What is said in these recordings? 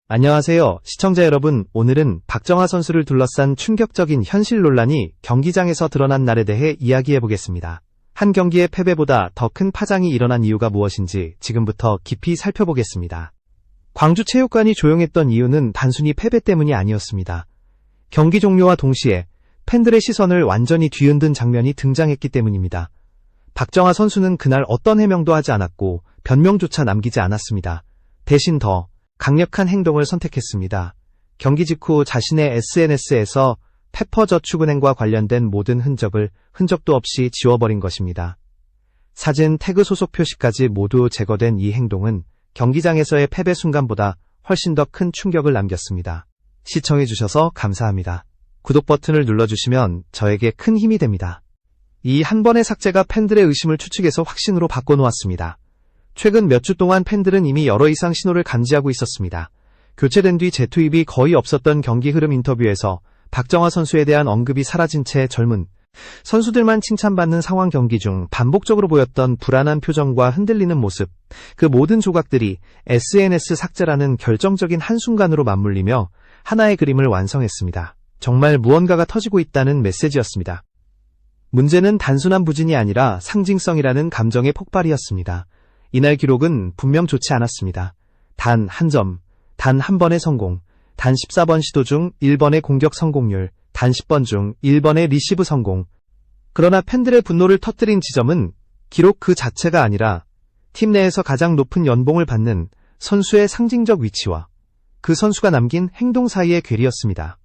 안녕하세요, 시청자 여러분. 오늘은 박정하 선수를 둘러싼 충격적인 현실 논란이 경기장에서 드러난 날에 대해 이야기해보겠습니다. 한 경기의 패배보다 더 큰 파장이 일어난 이유가 무엇인지 지금부터 깊이 살펴보겠습니다. 광주체육관이 조용했던 이유는 단순히 패배 때문이 아니었습니다. 경기 종료와 동시에 팬들의 시선을 완전히 뒤흔든 장면이 등장했기 때문입니다. 박정하 선수는 그날 어떤 해명도 하지 않았고 변명조차 남기지 않았습니다. 대신 더 강력한 행동을 선택했습니다. 경기 직후 자신의 SNS에서 페퍼저축은행과 관련된 모든 흔적도 없이 지워버린 것입니다. 사진, 태그 소속 표시까지 모두 제거된 이 행동은 경기장에서의 패배 순간보다 훨씬 더 큰 충격을 남겼습니다. 시청해주셔서 감사합니다. 구독 버튼을 눌러주시면 저에게 큰 힘이 됩니다. 이 한 번의 삭제가 팬들의 의심을 추측해서 확신으로 바꿔놓았습니다. 최근 몇 주 동안 팬들은 이미 여러 이상 신호를 감지하고 있었습니다. 교체된 뒤 재투입이 거의 없었던 경기 흐름 인터뷰에서 박정하 선수에 대한 언급이 사라진 채 젊은 선수들만 칭찬받는 상황, 경기 중 반복적으로 보였던 불안한 표정과 흔들리는 모습, 그 모든 조각들이 SNS 삭제라는 결정적인 한순간으로 맞물리며 하나의 그림을 완성했습니다. 정말 무언가가 터지고 있다는 메시지였습니다. 문제는 단순한 부진이 아니라 상징성이라는 감정의 폭발이었습니다. 이날 기록은 분명 좋지 않았습니다. 단 한 점, 단 한 번의 성공, 단 14번 시도 중 1번의 공격 성공률, 단 10번 중 1번의 리시브 성공. 그러나 팬들의 분노를 터뜨린 지점은 기록 그 자체가 아니라 팀 내에서 가장 높은 연봉을 받는 선수의 상징적 위치와 그 선수가 남긴 행동 사이의 괴리였습니다.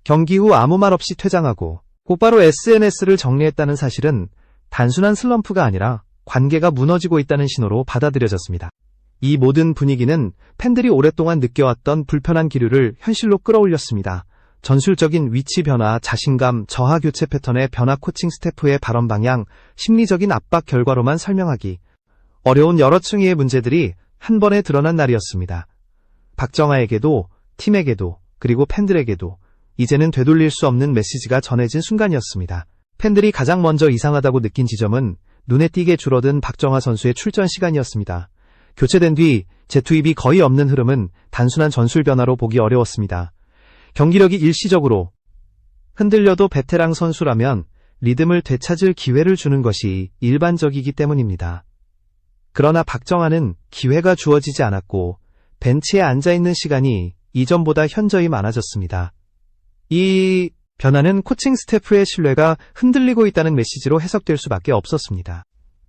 경기 후 아무 말 없이 퇴장하고 곧바로 SNS를 정리했다는 사실은 단순한 슬럼프가 아니라 관계가 무너지고 있다는 신호로 받아들여졌습니다. 이 모든 분위기는 팬들이 오랫동안 느껴왔던 불편한 기류를 현실로 끌어올렸습니다. 전술적인 위치 변화, 자신감, 저하 교체 패턴의 변화, 코칭 스태프의 발언 방향, 심리적인 압박 결과로만 설명하기 어려운 여러 층위의 문제들이 한 번에 드러난 날이었습니다. 박정하에게도, 팀에게도, 그리고 팬들에게도 이제는 되돌릴 수 없는 메시지가 전해진 순간이었습니다. 팬들이 가장 먼저 이상하다고 느낀 지점은 눈에 띄게 줄어든 박정하 선수의 출전 시간이었습니다. 교체된 뒤 재투입이 거의 없는 흐름은 단순한 전술 변화로 보기 어려웠습니다. 경기력이 일시적으로 흔들려도 베테랑 선수라면 리듬을 되찾을 기회를 주는 것이 일반적이기 때문입니다. 그러나 박정하는 기회가 주어지지 않았고 벤치에 앉아있는 시간이 이전보다 현저히 많아졌습니다. 이 변화는 코칭 스태프의 신뢰가 흔들리고 있다는 메시지로 해석될 수밖에 없었습니다.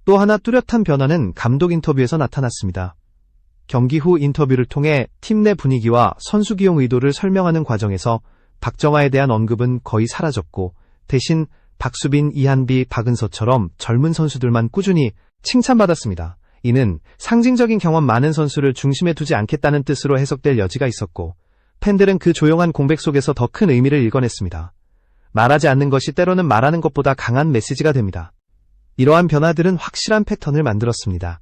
또 하나 뚜렷한 변화는 감독 인터뷰에서 나타났습니다. 경기 후 인터뷰를 통해 팀 내 분위기와 선수 기용 의도를 설명하는 과정에서 박정하에 대한 언급은 거의 사라졌고 대신 박수빈, 이한비, 박은서처럼 젊은 선수들만 꾸준히 칭찬받았습니다. 이는 상징적인 경험 많은 선수를 중심에 두지 않겠다는 뜻으로 해석될 여지가 있었고 팬들은 그 조용한 공백 속에서 더 큰 의미를 읽어냈습니다. 말하지 않는 것이 때로는 말하는 것보다 강한 메시지가 됩니다. 이러한 변화들은 확실한 패턴을 만들었습니다.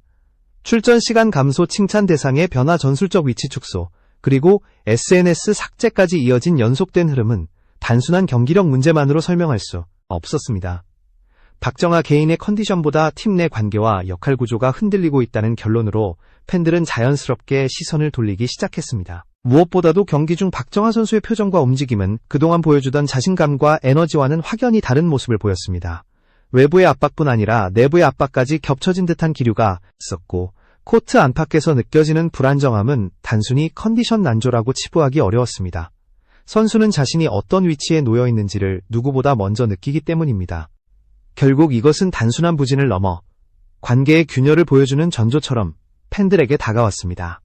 출전 시간 감소, 칭찬 대상의 변화, 전술적 위치 축소, 그리고 SNS 삭제까지 이어진 연속된 흐름은 단순한 경기력 문제만으로 설명할 수 없었습니다. 박정하 개인의 컨디션보다 팀 내 관계와 역할 구조가 흔들리고 있다는 결론으로 팬들은 자연스럽게 시선을 돌리기 시작했습니다. 무엇보다도 경기 중 박정하 선수의 표정과 움직임은 그동안 보여주던 자신감과 에너지와는 확연히 다른 모습을 보였습니다. 외부의 압박뿐 아니라 내부의 압박까지 겹쳐진 듯한 기류가 있었고 코트 안팎에서 느껴지는 불안정함은 단순히 컨디션 난조라고 치부하기 어려웠습니다. 선수는 자신이 어떤 위치에 놓여 있는지를 누구보다 먼저 느끼기 때문입니다. 결국 이것은 단순한 부진을 넘어 관계의 균열을 보여주는 전조처럼 팬들에게 다가왔습니다.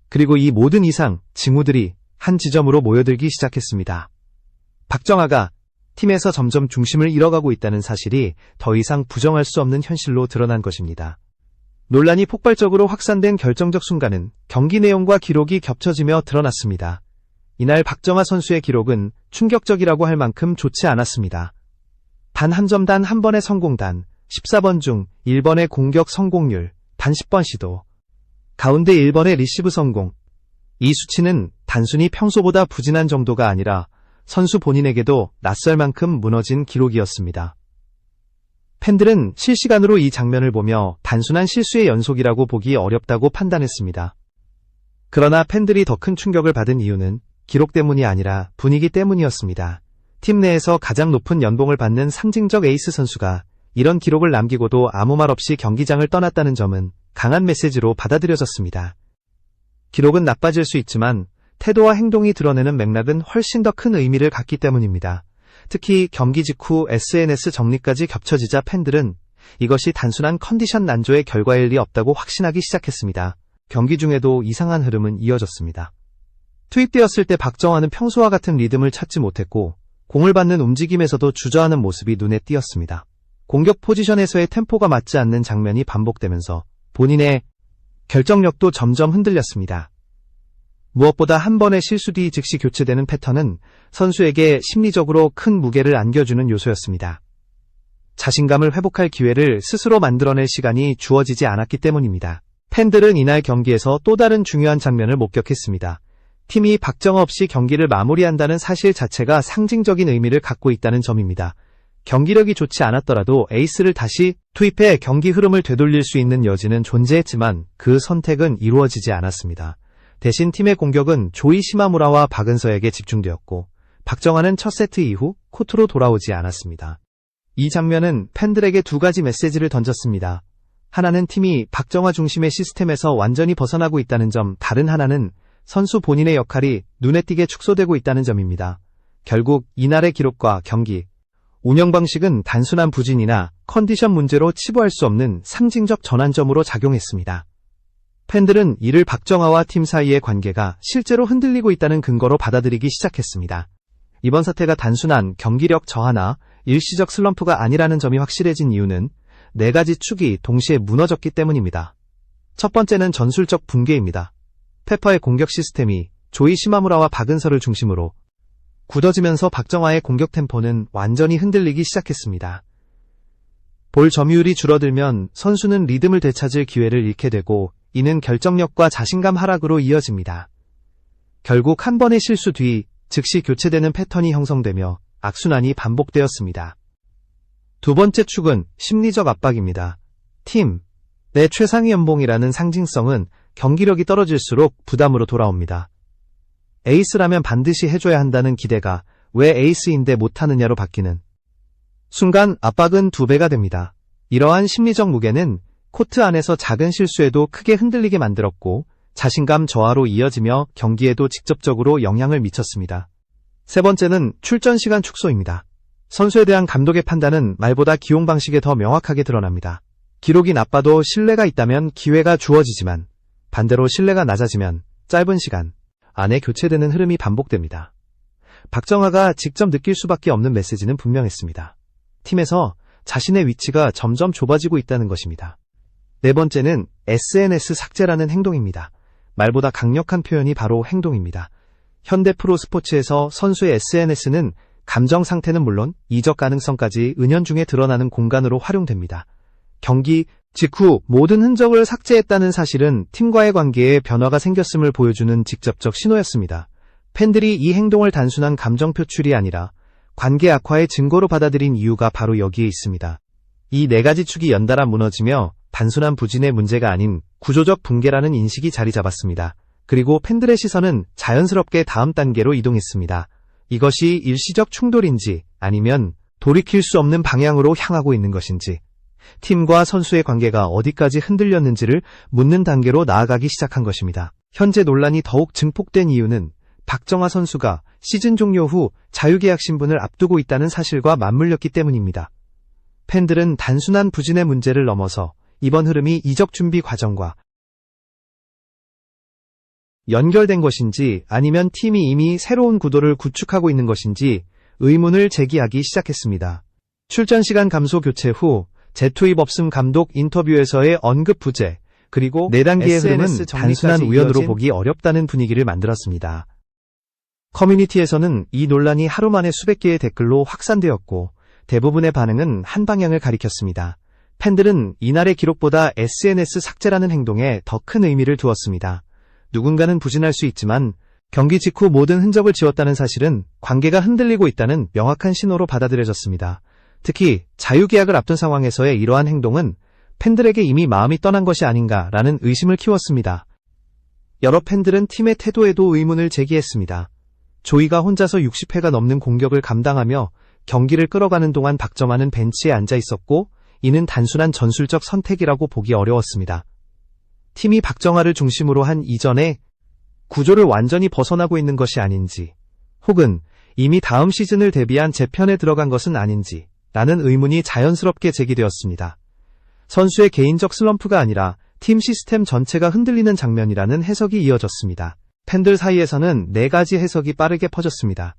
그리고 이 모든 이상 징후들이 한 지점으로 모여들기 시작했습니다. 박정하가 팀에서 점점 중심을 잃어가고 있다는 사실이 더 이상 부정할 수 없는 현실로 드러난 것입니다. 논란이 폭발적으로 확산된 결정적 순간은 경기 내용과 기록이 겹쳐지며 드러났습니다. 이날 박정하 선수의 기록은 충격적이라고 할 만큼 좋지 않았습니다. 단 한 점, 단 한 번의 성공, 단 14번 중 1번의 공격 성공률, 단 10번 시도, 가운데 1번의 리시브 성공. 이 수치는 단순히 평소보다 부진한 정도가 아니라 선수 본인에게도 낯설 만큼 무너진 기록이었습니다. 팬들은 실시간으로 이 장면을 보며 단순한 실수의 연속이라고 보기 어렵다고 판단했습니다. 그러나 팬들이 더 큰 충격을 받은 이유는 기록 때문이 아니라 분위기 때문이었습니다. 팀 내에서 가장 높은 연봉을 받는 상징적 에이스 선수가 이런 기록을 남기고도 아무 말 없이 경기장을 떠났다는 점은 강한 메시지로 받아들여졌습니다. 기록은 나빠질 수 있지만 태도와 행동이 드러내는 맥락은 훨씬 더 큰 의미를 갖기 때문입니다. 특히 경기 직후 SNS 정리까지 겹쳐지자 팬들은 이것이 단순한 컨디션 난조의 결과일 리 없다고 확신하기 시작했습니다. 경기 중에도 이상한 흐름은 이어졌습니다. 투입되었을 때 박정환은 평소와 같은 리듬을 찾지 못했고 공을 받는 움직임에서도 주저하는 모습이 눈에 띄었습니다. 공격 포지션에서의 템포가 맞지 않는 장면이 반복되면서 본인의 결정력도 점점 흔들렸습니다. 무엇보다 한 번의 실수 뒤 즉시 교체되는 패턴은 선수에게 심리적으로 큰 무게를 안겨주는 요소였습니다. 자신감을 회복할 기회를 스스로 만들어낼 시간이 주어지지 않았기 때문입니다. 팬들은 이날 경기에서 또 다른 중요한 장면을 목격했습니다. 팀이 박정아 없이 경기를 마무리한다는 사실 자체가 상징적인 의미를 갖고 있다는 점입니다. 경기력이 좋지 않았더라도 에이스를 다시 투입해 경기 흐름을 되돌릴 수 있는 여지는 존재했지만 그 선택은 이루어지지 않았습니다. 대신 팀의 공격은 조이 시마무라와 박은서에게 집중되었고 박정아는 첫 세트 이후 코트로 돌아오지 않았습니다. 이 장면은 팬들에게 두 가지 메시지를 던졌습니다. 하나는 팀이 박정아 중심의 시스템에서 완전히 벗어나고 있다는 점, 다른 하나는 선수 본인의 역할이 눈에 띄게 축소되고 있다는 점입니다. 결국 이날의 기록과 경기, 운영 방식은 단순한 부진이나 컨디션 문제로 치부할 수 없는 상징적 전환점으로 작용했습니다. 팬들은 이를 박정아와 팀 사이의 관계가 실제로 흔들리고 있다는 근거로 받아들이기 시작했습니다. 이번 사태가 단순한 경기력 저하나 일시적 슬럼프가 아니라는 점이 확실해진 이유는 네 가지 축이 동시에 무너졌기 때문입니다. 첫 번째는 전술적 붕괴입니다. 페퍼의 공격 시스템이 조이 시마무라와 박은서를 중심으로 굳어지면서 박정아의 공격 템포는 완전히 흔들리기 시작했습니다. 볼 점유율이 줄어들면 선수는 리듬을 되찾을 기회를 잃게 되고 이는 결정력과 자신감 하락으로 이어집니다. 결국 한 번의 실수 뒤 즉시 교체되는 패턴이 형성되며 악순환이 반복되었습니다. 두 번째 축은 심리적 압박입니다. 팀, 내 최상위 연봉이라는 상징성은 경기력이 떨어질수록 부담으로 돌아옵니다. 에이스라면 반드시 해줘야 한다는 기대가 왜 에이스인데 못하느냐로 바뀌는 순간 압박은 2배가 됩니다. 이러한 심리적 무게는 코트 안에서 작은 실수에도 크게 흔들리게 만들었고 자신감 저하로 이어지며 경기에도 직접적으로 영향을 미쳤습니다. 세 번째는 출전 시간 축소입니다. 선수에 대한 감독의 판단은 말보다 기용 방식에 더 명확하게 드러납니다. 기록이 나빠도 신뢰가 있다면 기회가 주어지지만 반대로 신뢰가 낮아지면 짧은 시간 안에 교체되는 흐름이 반복됩니다. 박정아가 직접 느낄 수밖에 없는 메시지는 분명했습니다. 팀에서 자신의 위치가 점점 좁아지고 있다는 것입니다. 네 번째는 SNS 삭제라는 행동입니다. 말보다 강력한 표현이 바로 행동입니다. 현대 프로 스포츠에서 선수의 SNS는 감정 상태는 물론 이적 가능성까지 은연중에 드러나는 공간으로 활용됩니다. 경기 직후 모든 흔적을 삭제했다는 사실은 팀과의 관계에 변화가 생겼음을 보여주는 직접적 신호였습니다. 팬들이 이 행동을 단순한 감정 표출이 아니라 관계 악화의 증거로 받아들인 이유가 바로 여기에 있습니다. 이 네 가지 축이 연달아 무너지며 단순한 부진의 문제가 아닌 구조적 붕괴라는 인식이 자리 잡았습니다. 그리고 팬들의 시선은 자연스럽게 다음 단계로 이동했습니다. 이것이 일시적 충돌인지 아니면 돌이킬 수 없는 방향으로 향하고 있는 것인지, 팀과 선수의 관계가 어디까지 흔들렸는지를 묻는 단계로 나아가기 시작한 것입니다. 현재 논란이 더욱 증폭된 이유는 박정아 선수가 시즌 종료 후 자유계약 신분을 앞두고 있다는 사실과 맞물렸기 때문입니다. 팬들은 단순한 부진의 문제를 넘어서 이번 흐름이 이적 준비 과정과 연결된 것인지 아니면 팀이 이미 새로운 구도를 구축하고 있는 것인지 의문을 제기하기 시작했습니다. 출전 시간 감소 교체 후 재투입 없음 감독 인터뷰에서의 언급 부재, 그리고 4단계의 흐름은 단순한 우연으로 보기 어렵다는 분위기를 만들었습니다. 커뮤니티에서는 이 논란이 하루 만에 수백 개의 댓글로 확산되었고 대부분의 반응은 한 방향을 가리켰습니다. 팬들은 이날의 기록보다 SNS 삭제라는 행동에 더 큰 의미를 두었습니다. 누군가는 부진할 수 있지만 경기 직후 모든 흔적을 지웠다는 사실은 관계가 흔들리고 있다는 명확한 신호로 받아들여졌습니다. 특히 자유계약을 앞둔 상황에서의 이러한 행동은 팬들에게 이미 마음이 떠난 것이 아닌가라는 의심을 키웠습니다. 여러 팬들은 팀의 태도에도 의문을 제기했습니다. 조이가 혼자서 60회가 넘는 공격을 감당하며 경기를 끌어가는 동안 박정환은 벤치에 앉아 있었고, 이는 단순한 전술적 선택이라고 보기 어려웠습니다. 팀이 박정환을 중심으로 한 이전의 구조를 완전히 벗어나고 있는 것이 아닌지, 혹은 이미 다음 시즌을 대비한 재편에 들어간 것은 아닌지 라는 의문이 자연스럽게 제기되었습니다. 선수의 개인적 슬럼프가 아니라 팀 시스템 전체가 흔들리는 장면이라는 해석이 이어졌습니다. 팬들 사이에서는 4가지 해석이 빠르게 퍼졌습니다.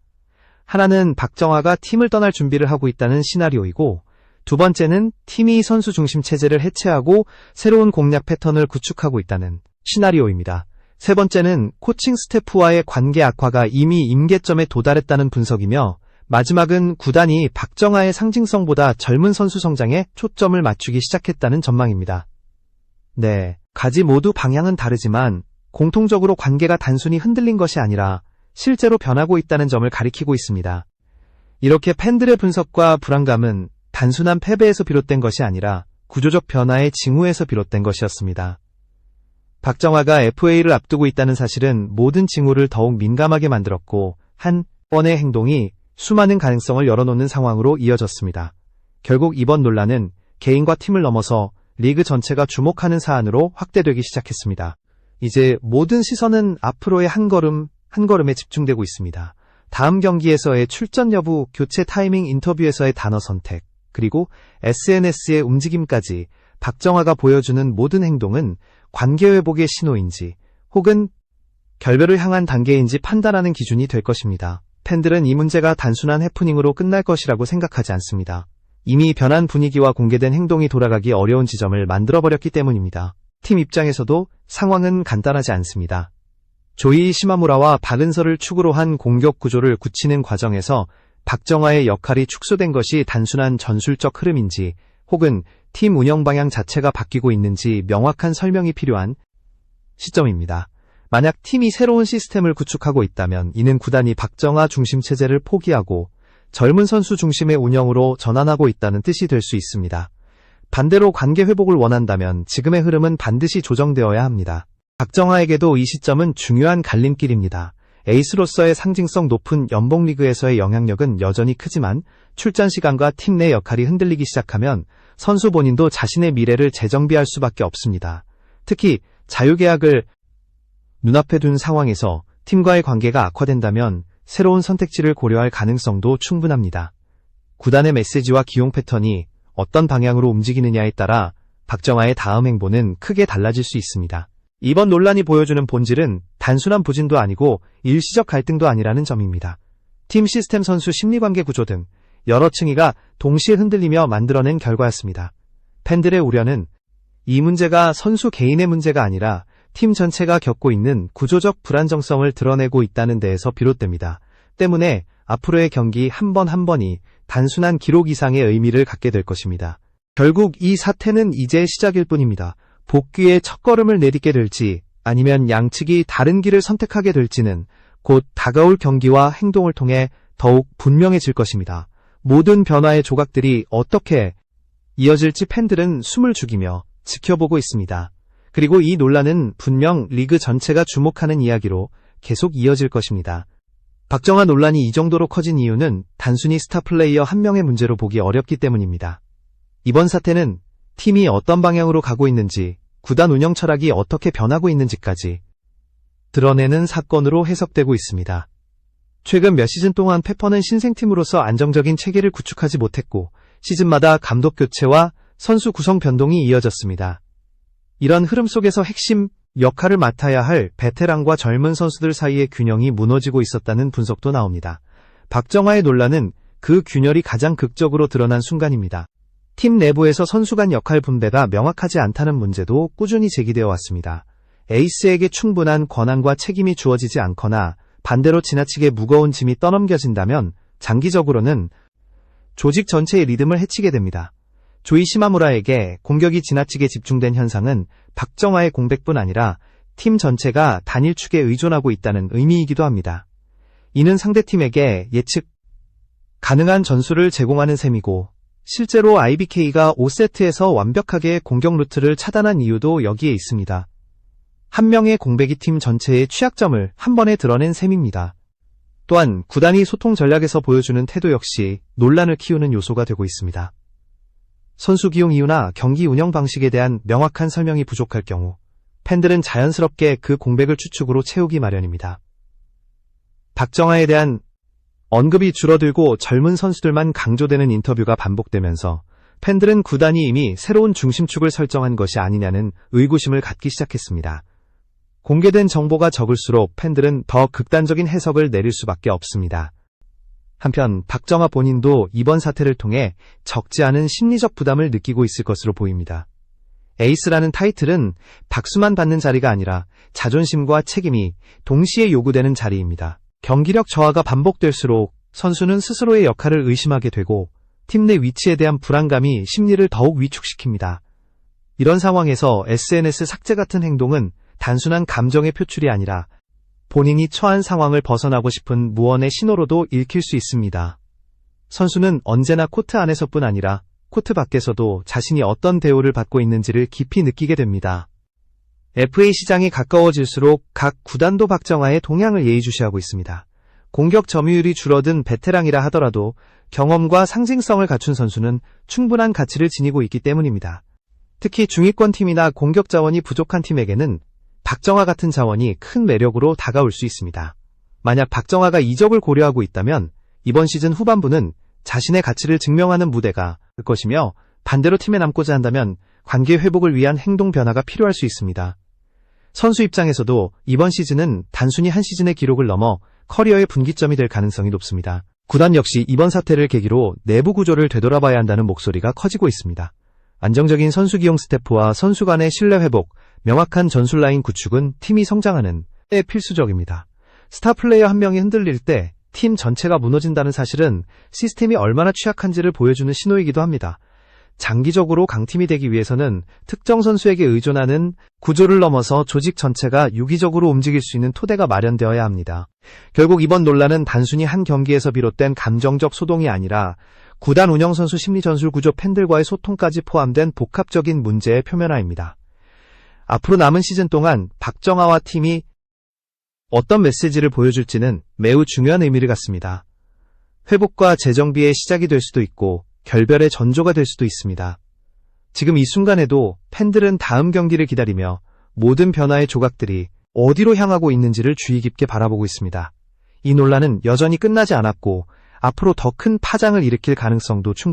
하나는 박정화가 팀을 떠날 준비를 하고 있다는 시나리오이고, 두 번째는 팀이 선수 중심 체제를 해체하고 새로운 공략 패턴을 구축하고 있다는 시나리오입니다. 세 번째는 코칭 스태프와의 관계 악화가 이미 임계점에 도달했다는 분석이며, 마지막은 구단이 박정화의 상징성보다 젊은 선수 성장에 초점을 맞추기 시작했다는 전망입니다. 네, 가지 모두 방향은 다르지만 공통적으로 관계가 단순히 흔들린 것이 아니라 실제로 변하고 있다는 점을 가리키고 있습니다. 이렇게 팬들의 분석과 불안감은 단순한 패배에서 비롯된 것이 아니라 구조적 변화의 징후에서 비롯된 것이었습니다. 박정화가 FA를 앞두고 있다는 사실은 모든 징후를 더욱 민감하게 만들었고, 한 번의 행동이 수많은 가능성을 열어놓는 상황으로 이어졌습니다. 결국 이번 논란은 개인과 팀을 넘어서 리그 전체가 주목하는 사안으로 확대되기 시작했습니다. 이제 모든 시선은 앞으로의 한 걸음에 집중되고 있습니다. 다음 경기에서의 출전 여부, 교체 타이밍, 인터뷰에서의 단어 선택, 그리고 SNS의 움직임까지 박정화가 보여주는 모든 행동은 관계 회복의 신호인지 혹은 결별을 향한 단계인지 판단하는 기준이 될 것입니다. 팬들은 이 문제가 단순한 해프닝으로 끝날 것이라고 생각하지 않습니다. 이미 변한 분위기와 공개된 행동이 돌아가기 어려운 지점을 만들어버렸기 때문입니다. 팀 입장에서도 상황은 간단하지 않습니다. 조이 시마무라와 박은서를 축으로 한 공격 구조를 굳히는 과정에서 박정화의 역할이 축소된 것이 단순한 전술적 흐름인지 혹은 팀 운영 방향 자체가 바뀌고 있는지 명확한 설명이 필요한 시점입니다. 만약 팀이 새로운 시스템을 구축하고 있다면 이는 구단이 박정화 중심 체제를 포기하고 젊은 선수 중심의 운영으로 전환하고 있다는 뜻이 될 수 있습니다. 반대로 관계 회복을 원한다면 지금의 흐름은 반드시 조정되어야 합니다. 박정화에게도 이 시점은 중요한 갈림길입니다. 에이스로서의 상징성 높은 연봉리그에서의 영향력은 여전히 크지만 출전 시간과 팀 내 역할이 흔들리기 시작하면 선수 본인도 자신의 미래를 재정비할 수밖에 없습니다. 특히 자유계약을 눈앞에 둔 상황에서 팀과의 관계가 악화된다면 새로운 선택지를 고려할 가능성도 충분합니다. 구단의 메시지와 기용 패턴이 어떤 방향으로 움직이느냐에 따라 박정화의 다음 행보는 크게 달라질 수 있습니다. 이번 논란이 보여주는 본질은 단순한 부진도 아니고 일시적 갈등도 아니라는 점입니다. 팀 시스템, 선수 심리관계 구조 등 여러 층위가 동시에 흔들리며 만들어낸 결과였습니다. 팬들의 우려는 이 문제가 선수 개인의 문제가 아니라 팀 전체가 겪고 있는 구조적 불안정성을 드러내고 있다는 데에서 비롯됩니다. 때문에 앞으로의 경기 한 번 한 번이 단순한 기록 이상의 의미를 갖게 될 것입니다. 결국 이 사태는 이제 시작일 뿐입니다. 복귀의 첫걸음을 내딛게 될지 아니면 양측이 다른 길을 선택하게 될지는 곧 다가올 경기와 행동을 통해 더욱 분명해질 것입니다. 모든 변화의 조각들이 어떻게 이어질지 팬들은 숨을 죽이며 지켜보고 있습니다. 그리고 이 논란은 분명 리그 전체가 주목하는 이야기로 계속 이어질 것입니다. 박정화 논란이 이 정도로 커진 이유는 단순히 스타 플레이어 한 명의 문제로 보기 어렵기 때문입니다. 이번 사태는 팀이 어떤 방향으로 가고 있는지, 구단 운영 철학이 어떻게 변하고 있는지까지 드러내는 사건으로 해석되고 있습니다. 최근 몇 시즌 동안 페퍼는 신생팀으로서 안정적인 체계를 구축하지 못했고 시즌마다 감독 교체와 선수 구성 변동이 이어졌습니다. 이런 흐름 속에서 핵심 역할을 맡아야 할 베테랑과 젊은 선수들 사이의 균형이 무너지고 있었다는 분석도 나옵니다. 박정화의 논란은 그 균열이 가장 극적으로 드러난 순간입니다. 팀 내부에서 선수 간 역할 분배가 명확하지 않다는 문제도 꾸준히 제기되어 왔습니다. 에이스에게 충분한 권한과 책임이 주어지지 않거나 반대로 지나치게 무거운 짐이 떠넘겨진다면 장기적으로는 조직 전체의 리듬을 해치게 됩니다. 조이 시마무라에게 공격이 지나치게 집중된 현상은 박정화의 공백뿐 아니라 팀 전체가 단일 축에 의존하고 있다는 의미이기도 합니다. 이는 상대팀에게 예측 가능한 전술을 제공하는 셈이고 실제로 IBK가 5세트에서 완벽하게 공격 루트를 차단한 이유도 여기에 있습니다. 한 명의 공백이 팀 전체의 취약점을 한 번에 드러낸 셈입니다. 또한 구단이 소통 전략에서 보여주는 태도 역시 논란을 키우는 요소가 되고 있습니다. 선수 기용 이유나 경기 운영 방식에 대한 명확한 설명이 부족할 경우 팬들은 자연스럽게 그 공백을 추측으로 채우기 마련입니다. 박정아에 대한 언급이 줄어들고 젊은 선수들만 강조되는 인터뷰가 반복되면서 팬들은 구단이 이미 새로운 중심축을 설정한 것이 아니냐는 의구심을 갖기 시작했습니다. 공개된 정보가 적을수록 팬들은 더 극단적인 해석을 내릴 수밖에 없습니다. 한편 박정아 본인도 이번 사태를 통해 적지 않은 심리적 부담을 느끼고 있을 것으로 보입니다. 에이스라는 타이틀은 박수만 받는 자리가 아니라 자존심과 책임이 동시에 요구되는 자리입니다. 경기력 저하가 반복될수록 선수는 스스로의 역할을 의심하게 되고 팀 내 위치에 대한 불안감이 심리를 더욱 위축시킵니다. 이런 상황에서 SNS 삭제 같은 행동은 단순한 감정의 표출이 아니라 본인이 처한 상황을 벗어나고 싶은 무언의 신호로도 읽힐 수 있습니다. 선수는 언제나 코트 안에서뿐 아니라 코트 밖에서도 자신이 어떤 대우를 받고 있는지를 깊이 느끼게 됩니다. FA 시장이 가까워질수록 각 구단도 박정아의 동향을 예의주시하고 있습니다. 공격 점유율이 줄어든 베테랑이라 하더라도 경험과 상징성을 갖춘 선수는 충분한 가치를 지니고 있기 때문입니다. 특히 중위권 팀이나 공격 자원이 부족한 팀에게는 박정아 같은 자원이 큰 매력으로 다가올 수 있습니다. 만약 박정아가 이적을 고려하고 있다면 이번 시즌 후반부는 자신의 가치를 증명하는 무대가 될 것이며 반대로 팀에 남고자 한다면 관계 회복을 위한 행동 변화가 필요할 수 있습니다. 선수 입장에서도 이번 시즌은 단순히 한 시즌의 기록을 넘어 커리어의 분기점이 될 가능성이 높습니다. 구단 역시 이번 사태를 계기로 내부 구조를 되돌아봐야 한다는 목소리가 커지고 있습니다. 안정적인 선수 기용 스태프와 선수 간의 신뢰 회복, 명확한 전술 라인 구축은 팀이 성장하는 데 필수적입니다. 스타 플레이어 한 명이 흔들릴 때 팀 전체가 무너진다는 사실은 시스템이 얼마나 취약한지를 보여주는 신호이기도 합니다. 장기적으로 강팀이 되기 위해서는 특정 선수에게 의존하는 구조를 넘어서 조직 전체가 유기적으로 움직일 수 있는 토대가 마련되어야 합니다. 결국 이번 논란은 단순히 한 경기에서 비롯된 감정적 소동이 아니라 구단 운영 선수 심리 전술 구조 팬들과의 소통까지 포함된 복합적인 문제의 표면화입니다. 앞으로 남은 시즌 동안 박정아와 팀이 어떤 메시지를 보여줄지는 매우 중요한 의미를 갖습니다. 회복과 재정비의 시작이 될 수도 있고 결별의 전조가 될 수도 있습니다. 지금 이 순간에도 팬들은 다음 경기를 기다리며 모든 변화의 조각들이 어디로 향하고 있는지를 주의 깊게 바라보고 있습니다. 이 논란은 여전히 끝나지 않았고 앞으로 더 큰 파장을 일으킬 가능성도 충분합니다.